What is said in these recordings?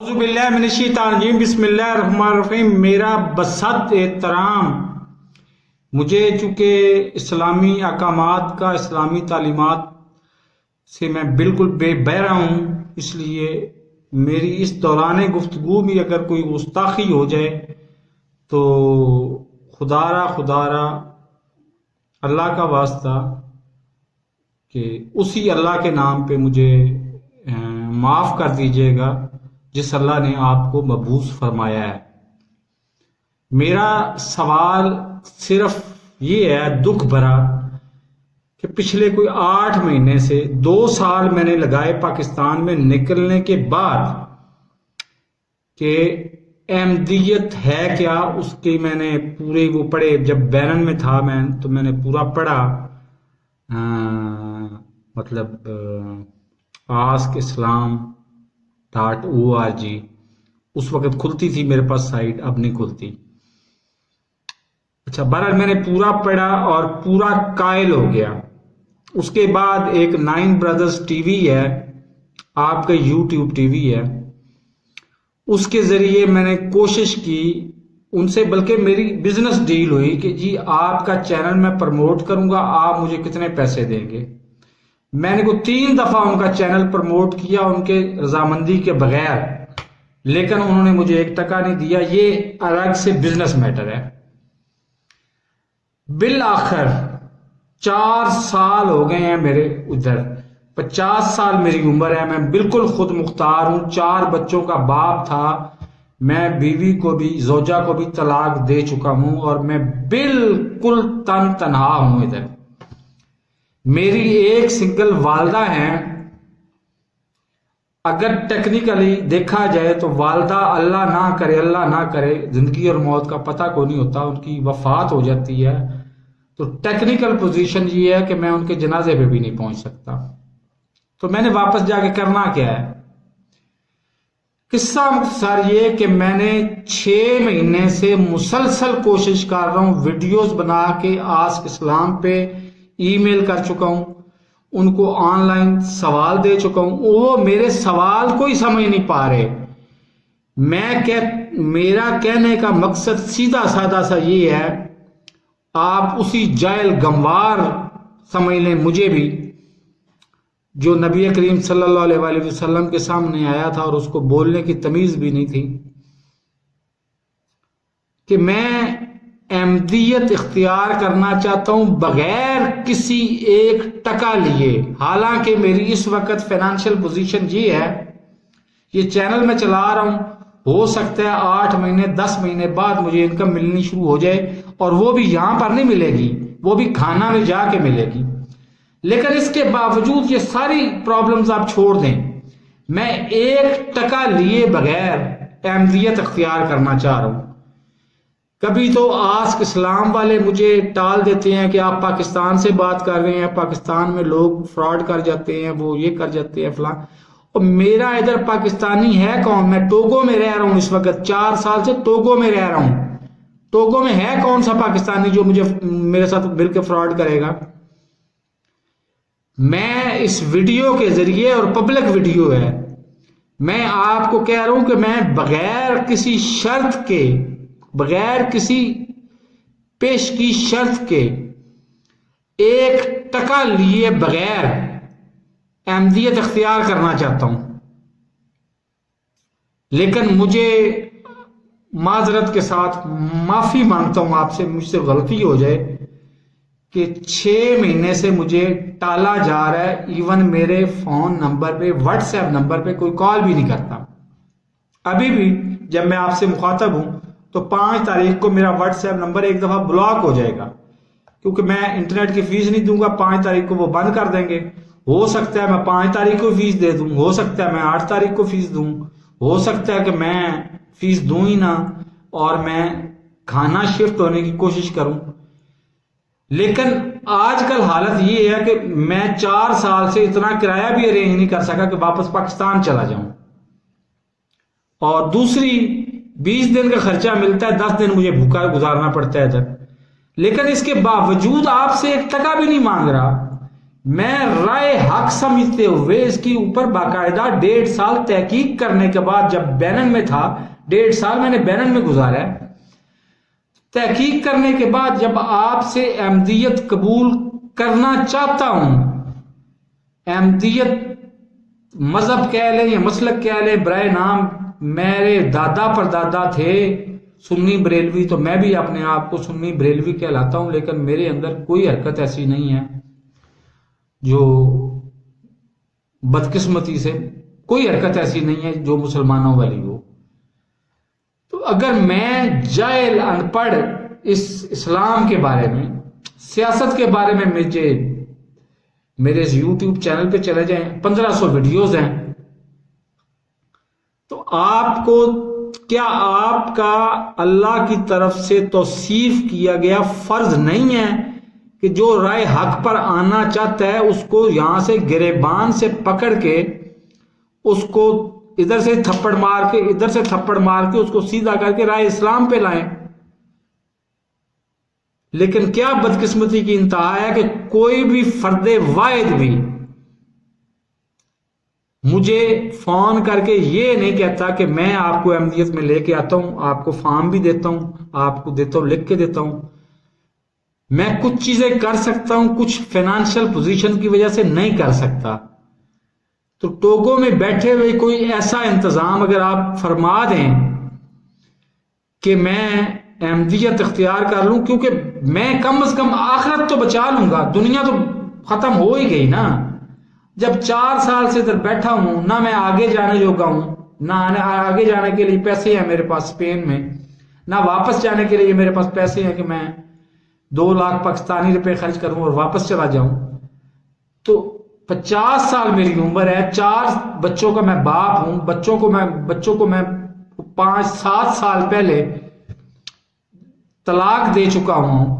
اعوذ باللہ من الشیطان الرجیم بسم اللہ الرحمن الرحیم۔ میرا بسط احترام، مجھے چونکہ اسلامی احکامات کا اسلامی تعلیمات سے میں بالکل بے بہرا ہوں، اس لیے میری اس دوران گفتگو بھی اگر کوئی گستاخی ہو جائے تو خدارا اللہ کا واسطہ کہ اسی اللہ کے نام پہ مجھے معاف کر دیجیے گا جس اللہ نے آپ کو مبعوث فرمایا ہے۔ میرا سوال صرف یہ ہے دکھ بھرا کہ پچھلے کوئی 8 مہینے سے 2 سال میں نے لگائے پاکستان میں نکلنے کے بعد کہ احمدیت ہے کیا، اس کی میں نے پورے وہ پڑھے۔ جب بینن میں تھا میں تو میں نے پورا پڑھا، مطلب askislam.org اس وقت کھلتی تھی میرے پاس سائٹ، اب نہیں کھلتی۔ اچھا، بہرحال میں نے پورا پڑھا اور پورا قائل ہو گیا۔ اس کے بعد ایک 9 برادرز ٹی وی ہے، آپ کا یوٹیوب ٹی وی ہے، اس کے ذریعے میں نے کوشش کی ان سے، بلکہ میری بزنس ڈیل ہوئی کہ جی آپ کا چینل میں پروموٹ کروں گا، آپ مجھے کتنے پیسے دیں گے۔ میں نے کو 3 دفعہ ان کا چینل پروموٹ کیا ان کے رضامندی کے بغیر، لیکن انہوں نے مجھے 1 ٹکا نہیں دیا۔ یہ الگ سے بزنس میٹر ہے۔ بالآخر 4 سال ہو گئے ہیں میرے ادھر، 50 سال میری عمر ہے، میں بالکل خود مختار ہوں، 4 بچوں کا باپ تھا، میں بیوی کو بھی زوجہ کو بھی طلاق دے چکا ہوں اور میں بالکل تنہا ہوں ادھر۔ میری ایک سنگل والدہ ہیں، اگر ٹیکنیکلی دیکھا جائے تو والدہ اللہ نہ کرے زندگی اور موت کا پتہ کو نہیں ہوتا، ان کی وفات ہو جاتی ہے تو ٹیکنیکل پوزیشن یہ ہے کہ میں ان کے جنازے پہ بھی نہیں پہنچ سکتا۔ تو میں نے واپس جا کے کرنا کیا ہے؟ قصہ مختصر یہ کہ میں نے 6 مہینے سے مسلسل کوشش کر رہا ہوں، ویڈیوز بنا کے آسک اسلام پہ ای میل کر چکا ہوں، ان کو آن لائن سوال دے چکا ہوں، وہ میرے سوال کو ہی سمجھ نہیں پا رہے۔ میرا کہنے کا مقصد سیدھا سادہ سا یہ ہے، آپ اسی جاہل گنوار سمجھ لیں مجھے بھی، جو نبی کریم صلی اللہ علیہ وآلہ وسلم کے سامنے آیا تھا اور اس کو بولنے کی تمیز بھی نہیں تھی، کہ میں احمدیت اختیار کرنا چاہتا ہوں بغیر کسی 1 ٹکا لیے۔ حالانکہ میری اس وقت فائنینشیل پوزیشن یہ ہے، یہ چینل میں چلا رہا ہوں، ہو سکتا ہے 8 مہینے 10 مہینے بعد مجھے انکم ملنی شروع ہو جائے، اور وہ بھی یہاں پر نہیں ملے گی، وہ بھی کھانا میں جا کے ملے گی۔ لیکن اس کے باوجود یہ ساری پرابلمز آپ چھوڑ دیں، میں 1 ٹکا لیے بغیر احمدیت اختیار کرنا چاہ رہا ہوں۔ کبھی تو آسک اسلام والے مجھے ٹال دیتے ہیں کہ آپ پاکستان سے بات کر رہے ہیں، پاکستان میں لوگ فراڈ کر جاتے ہیں، وہ یہ کر جاتے ہیں فلاں، اور میرا ادھر پاکستانی ہے کون؟ میں ٹوگو میں رہ رہا ہوں اس وقت، 4 سال سے ٹوگو میں رہ رہا ہوں۔ ٹوگو میں ہے کون سا پاکستانی جو میرے ساتھ مل کے فراڈ کرے گا؟ میں اس ویڈیو کے ذریعے، اور پبلک ویڈیو ہے، میں آپ کو کہہ رہا ہوں کہ میں بغیر کسی شرط کے، بغیر کسی پیش کی شرط کے 1 ٹکا لیے بغیر احمدیت اختیار کرنا چاہتا ہوں۔ لیکن مجھے معذرت کے ساتھ معافی مانگتا ہوں آپ سے، مجھ سے غلطی ہو جائے کہ 6 مہینے سے مجھے ٹالا جا رہا ہے، ایون میرے فون نمبر پہ، واٹس ایپ نمبر پہ کوئی کال بھی نہیں کرتا۔ ابھی بھی جب میں آپ سے مخاطب ہوں تو 5 تاریخ کو میرا واٹس ایپ نمبر ایک دفعہ بلاک ہو جائے گا، کیونکہ میں انٹرنیٹ کی فیس نہیں دوں گا، 5 تاریخ کو وہ بند کر دیں گے۔ ہو سکتا ہے میں 5 تاریخ کو فیس دے دوں، ہو سکتا ہے میں 8 تاریخ کو فیس دوں، ہو سکتا ہے کہ میں فیس دوں ہی نہ اور میں کھانا شفٹ ہونے کی کوشش کروں۔ لیکن آج کل حالت یہ ہے کہ میں 4 سال سے اتنا کرایہ بھی ارینج نہیں کر سکا کہ واپس پاکستان چلا جاؤں، اور دوسری 20 دن کا خرچہ ملتا ہے، 10 دن مجھے بھوکا گزارنا پڑتا ہے ادھر۔ لیکن اس کے باوجود آپ سے 1 ٹکا بھی نہیں مانگ رہا، میں رائے حق سمجھتے ہوئے اس کے اوپر باقاعدہ 1.5 سال تحقیق کرنے کے بعد، جب بینن میں تھا 1.5 سال میں نے بینن میں گزارا ہے، تحقیق کرنے کے بعد جب آپ سے احمدیت قبول کرنا چاہتا ہوں، احمدیت مذہب کہہ لیں یا مسلک کہہ لیں، برائے نام میرے دادا پر دادا تھے سنی بریلوی، تو میں بھی اپنے آپ کو سنی بریلوی کہلاتا ہوں، لیکن میرے اندر کوئی حرکت ایسی نہیں ہے جو بدقسمتی سے کوئی حرکت ایسی نہیں ہے جو مسلمانوں والی ہو۔ تو اگر میں جاہل ان پڑھ اس اسلام کے بارے میں، سیاست کے بارے میں، میرے اس یوٹیوب چینل پہ چلے جائیں، 1500 ویڈیوز ہیں، تو آپ کو کیا آپ کا اللہ کی طرف سے توصیف کیا گیا فرض نہیں ہے کہ جو رائے حق پر آنا چاہتا ہے اس کو یہاں سے گریبان سے پکڑ کے اس کو ادھر سے تھپڑ مار کے ادھر سے تھپڑ مار کے اس کو سیدھا کر کے رائے اسلام پہ لائیں؟ لیکن کیا بدقسمتی کی انتہا ہے کہ کوئی بھی فرد واحد بھی مجھے فون کر کے یہ نہیں کہتا کہ میں آپ کو احمدیت میں لے کے آتا ہوں، آپ کو فارم بھی دیتا ہوں، آپ کو دیتا ہوں، لکھ کے دیتا ہوں۔ میں کچھ چیزیں کر سکتا ہوں، کچھ فائنانشل پوزیشن کی وجہ سے نہیں کر سکتا، تو ٹوگو میں بیٹھے ہوئے کوئی ایسا انتظام اگر آپ فرما دیں کہ میں احمدیت اختیار کر لوں، کیونکہ میں کم از کم آخرت تو بچا لوں گا، دنیا تو ختم ہو ہی گئی نا۔ جب 4 سال سے ادھر بیٹھا ہوں، نہ میں آگے جانے جوگا ہوں، نہ آگے جانے کے لیے پیسے ہیں میرے پاس اسپین میں، نہ واپس جانے کے لیے میرے پاس پیسے ہیں کہ میں 2 لاکھ پاکستانی روپے خرچ کروں اور واپس چلا جاؤں۔ تو 50 سال میری عمر ہے، 4 بچوں کا میں باپ ہوں، بچوں کو میں 5-7 سال پہلے طلاق دے چکا ہوں۔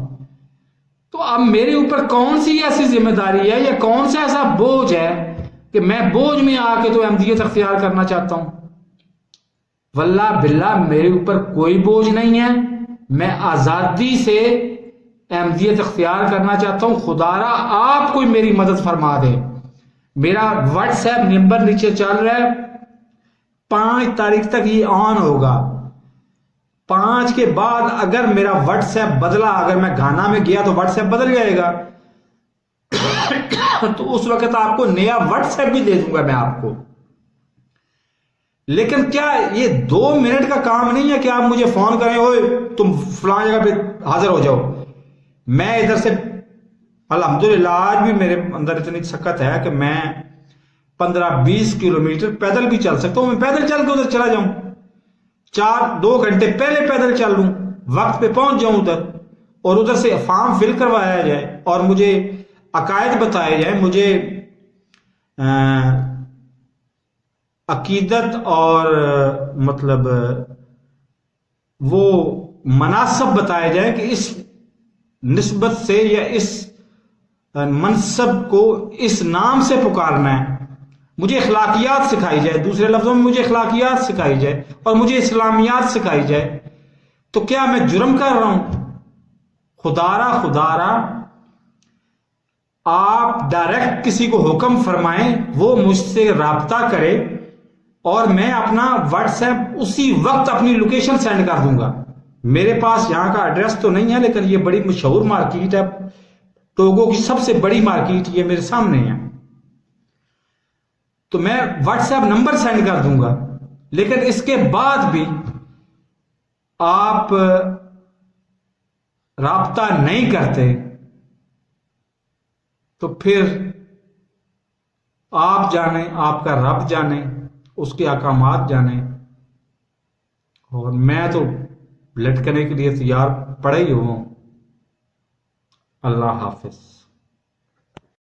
تو اب میرے اوپر کون سی ایسی ذمہ داری ہے یا کون سا ایسا بوجھ ہے کہ میں بوجھ میں آ کے تو احمدیت اختیار کرنا چاہتا ہوں؟ واللہ باللہ میرے اوپر کوئی بوجھ نہیں ہے، میں آزادی سے احمدیت اختیار کرنا چاہتا ہوں۔ خدا را آپ کوئی میری مدد فرما دے۔ میرا واٹس ایپ نمبر نیچے چل رہا ہے، 5 تاریخ تک یہ آن ہوگا۔ 5 کے بعد اگر میرا واٹس ایپ بدلا، اگر میں گھانا میں گیا تو واٹس ایپ بدل جائے گا، تو اس وقت آپ کو نیا واٹس ایپ بھی دے دوں گا میں آپ کو۔ لیکن کیا یہ 2 منٹ کا کام نہیں ہے کہ آپ مجھے فون کریں، اوئے تم فلاں جگہ پہ حاضر ہو جاؤ۔ میں ادھر سے الحمدللہ آج بھی میرے اندر اتنی سکت ہے کہ میں 15-20 کلومیٹر پیدل بھی چل سکتا ہوں، میں پیدل چل کے ادھر چلا جاؤں، 2 گھنٹے پہلے پیدل چل لوں، وقت پہ پہنچ جاؤں ادھر، اور ادھر سے فارم فل کروایا جائے اور مجھے عقائد بتائے جائیں، مجھے عقیدت اور مطلب وہ مناسب بتائے جائیں کہ اس نسبت سے یا اس منصب کو اس نام سے پکارنا ہے۔ مجھے اخلاقیات سکھائی جائے، دوسرے لفظوں میں مجھے اخلاقیات سکھائی جائے اور مجھے اسلامیات سکھائی جائے۔ تو کیا میں جرم کر رہا ہوں؟ خدا را آپ ڈائریکٹ کسی کو حکم فرمائیں، وہ مجھ سے رابطہ کرے اور میں اپنا واٹس ایپ اسی وقت اپنی لوکیشن سینڈ کر دوں گا۔ میرے پاس یہاں کا ایڈریس تو نہیں ہے، لیکن یہ بڑی مشہور مارکیٹ ہے، ٹوگو کی سب سے بڑی مارکیٹ یہ میرے سامنے ہے، تو میں واٹس ایپ نمبر سینڈ کر دوں گا۔ لیکن اس کے بعد بھی آپ رابطہ نہیں کرتے تو پھر آپ جانے، آپ کا رب جانے، اس کے احکامات جانے، اور میں تو لٹکنے کے لیے تیار پڑے ہی ہوں۔ اللہ حافظ۔